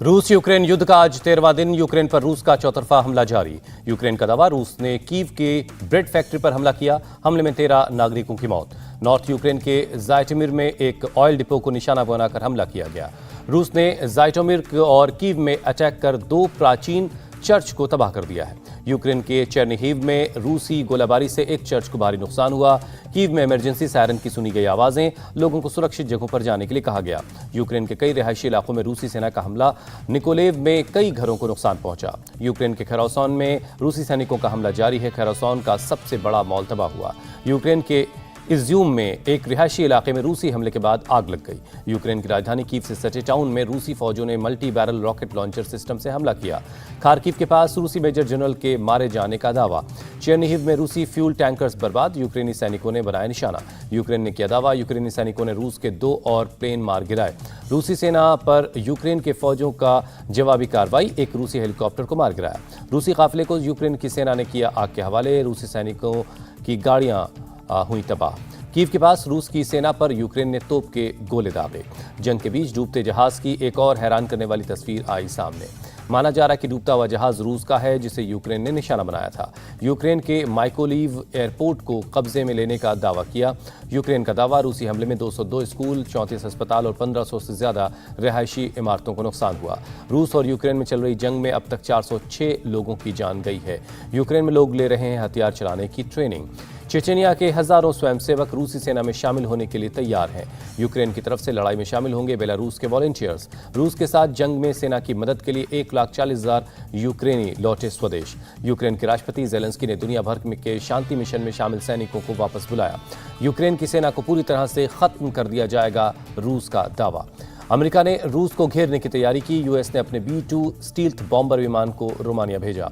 रूस यूक्रेन युद्ध का आज 13वां दिन। यूक्रेन पर रूस का चौतरफा हमला जारी। यूक्रेन का दावा, रूस ने कीव के ब्रेड फैक्ट्री पर हमला किया। हमले में 13 नागरिकों की मौत। नॉर्थ यूक्रेन के जाइटोमिर में एक ऑयल डिपो को निशाना बनाकर हमला किया गया। रूस ने जाइटोमिर और कीव में अटैक कर 2 प्राचीन चर्च को तबाह कर दिया है। यूक्रेन के चेर्निहिव में रूसी गोलाबारी से एक चर्च को भारी नुकसान हुआ। कीव में इमरजेंसी सायरन की सुनी गई आवाजें। लोगों को सुरक्षित जगहों पर जाने के लिए कहा गया। यूक्रेन के कई रिहायशी इलाकों में रूसी सेना का हमला। निकोलेव में कई घरों को नुकसान पहुंचा। यूक्रेन के खैरोसॉन में रूसी सैनिकों का हमला जारी है। खैरोसॉन का सबसे बड़ा मॉल तबाह हुआ। यूक्रेन के इज्यूम में एक रिहायशी इलाके में रूसी हमले के बाद आग लग गई। यूक्रेन की राजधानी कीव से सटे टाउन में रूसी फौजों ने multi barrel rocket launcher system से हमला किया। खार्किव के पास रूसी मेजर जनरल के मारे जाने का दावा। चेर्निहिव में रूसी फ्यूल टैंकर्स बर्बाद। यूक्रेनी सैनिकों ने बनाया निशाना। यूक्रेन ने किया दावा, यूक्रेनी सैनिकों ने रूस के 2 और प्लेन मार गिराए। रूसी सेना पर यूक्रेन के फौजों का जवाबी कार्रवाई। एक रूसी हेलीकॉप्टर को मार गिराया। रूसी काफिले को यूक्रेन की सेना ने किया आग के हवाले। रूसी सैनिकों की गाड़ियां हुई तबाह। कीव के पास रूस की सेना पर यूक्रेन ने तोप के गोले दागे। जंग के बीच डूबते जहाज की एक और हैरान करने वाली तस्वीर आई सामने। माना जा रहा है कि डूबता हुआ जहाज रूस का है, जिसे यूक्रेन ने निशाना बनाया था। यूक्रेन के माइकोलीव एयरपोर्ट को कब्जे में लेने का दावा किया। यूक्रेन का दावा, रूसी हमले में 202 स्कूल, 34 अस्पताल और 1500 से ज्यादा रिहायशी इमारतों को नुकसान हुआ। रूस और यूक्रेन में चल रही जंग में अब तक 406 लोगों की जान गई है। यूक्रेन में लोग ले रहे हैं हथियार चलाने की ट्रेनिंग। चेचेनिया के हजारों स्वयंसेवक रूसी सेना में शामिल होने के लिए तैयार हैं। यूक्रेन की तरफ से लड़ाई में शामिल होंगे बेलारूस के वॉलंटियर्स। रूस के साथ जंग में सेना की मदद के लिए 1,40,000 यूक्रेनी लौटे स्वदेश। यूक्रेन के राष्ट्रपति जेलेंस्की ने दुनिया भर के शांति मिशन में शामिल सैनिकों को वापस बुलाया। यूक्रेन की सेना को पूरी तरह से खत्म कर दिया जाएगा, रूस का दावा। अमेरिका ने रूस को घेरने की तैयारी की। यूएस ने अपने B-2 स्टील्थ बॉम्बर विमान को रोमानिया भेजा।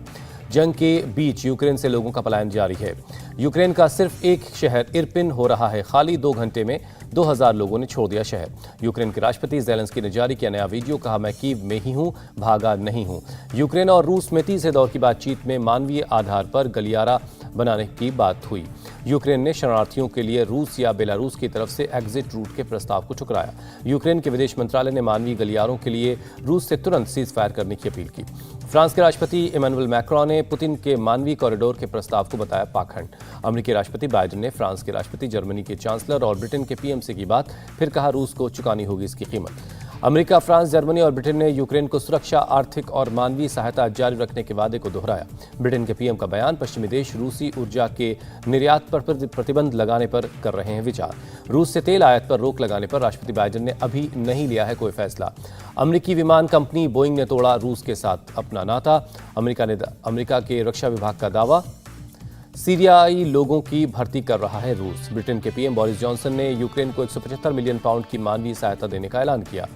जंग के बीच यूक्रेन से लोगों का पलायन जारी है। यूक्रेन का सिर्फ एक शहर इरपिन हो रहा है खाली। 2 घंटे में 2000 लोगों ने छोड़ दिया शहर। यूक्रेन के राष्ट्रपति जेलेंस्की ने जारी किया नया वीडियो, कहा मैं कीव में ही हूं, भागा नहीं हूं। यूक्रेन और रूस में तीसरे दौर की बातचीत में मानवीय आधार पर गलियारा बनाने की बात हुई। यूक्रेन ने शरणार्थियों के लिए रूस या बेलारूस की तरफ से एग्जिट रूट के प्रस्ताव को ठुकराया। यूक्रेन के विदेश मंत्रालय ने मानवीय गलियारों के लिए रूस से तुरंत सीज फायर करने की अपील की। फ्रांस के राष्ट्रपति इमैनुअल मैक्रों ने पुतिन के मानवीय कॉरिडोर के प्रस्ताव को बताया पाखंड। अमेरिकी राष्ट्रपति बाइडेन ने फ्रांस के राष्ट्रपति, जर्मनी के चांसलर और ब्रिटेन के पीएम से की बात। फिर कहा रूस को चुकानी होगी इसकी कीमत। अमेरिका, फ्रांस, जर्मनी और ब्रिटेन ने यूक्रेन को सुरक्षा, आर्थिक और मानवीय सहायता जारी रखने के वादे को दोहराया। ब्रिटेन के पीएम का बयान, पश्चिमी देश रूसी ऊर्जा के निर्यात पर प्रतिबंध लगाने पर कर रहे हैं विचार। रूस से तेल आयात पर रोक लगाने पर राष्ट्रपति बाइडेन ने अभी नहीं लिया है कोई फैसला। अमेरिकी विमान कंपनी बोइंग ने तोड़ा रूस के साथ अपना नाता। अमेरिका के रक्षा विभाग का दावा, सीरियाई लोगों की भर्ती कर रहा है रूस। ब्रिटेन के पीएम बोरिस जॉनसन ने यूक्रेन को 175 मिलियन पाउंड की मानवीय सहायता देने का ऐलान किया।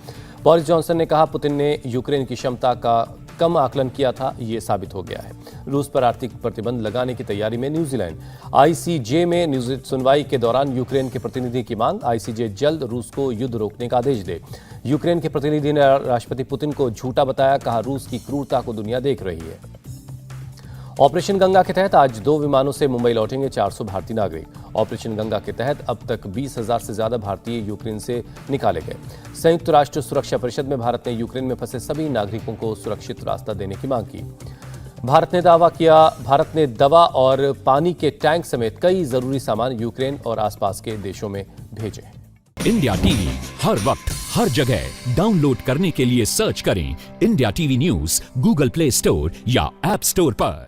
बोरिस जॉनसन ने कहा, पुतिन ने यूक्रेन की क्षमता का कम आकलन किया था, ये साबित हो गया है। रूस पर आर्थिक प्रतिबंध लगाने की तैयारी में न्यूजीलैंड। आईसीजे में सुनवाई के दौरान यूक्रेन के प्रतिनिधि की मांग, आईसीजे जल्द रूस को युद्ध रोकने का आदेश दे। यूक्रेन के प्रतिनिधि ने राष्ट्रपति पुतिन को झूठा बताया, कहा रूस की क्रूरता को दुनिया देख रही है। ऑपरेशन गंगा के तहत आज 2 विमानों से मुंबई लौटेंगे 400 भारतीय नागरिक। ऑपरेशन गंगा के तहत अब तक 20,000 से ज्यादा भारतीय यूक्रेन से निकाले गए। संयुक्त राष्ट्र सुरक्षा परिषद में भारत ने यूक्रेन में फंसे सभी नागरिकों को सुरक्षित रास्ता देने की मांग की। भारत ने दवा और पानी के टैंक समेत कई जरूरी सामान यूक्रेन और आसपास के देशों में भेजे। इंडिया टीवी हर वक्त हर जगह डाउनलोड करने के लिए सर्च करें India TV news Google play store या ऐप स्टोर पर।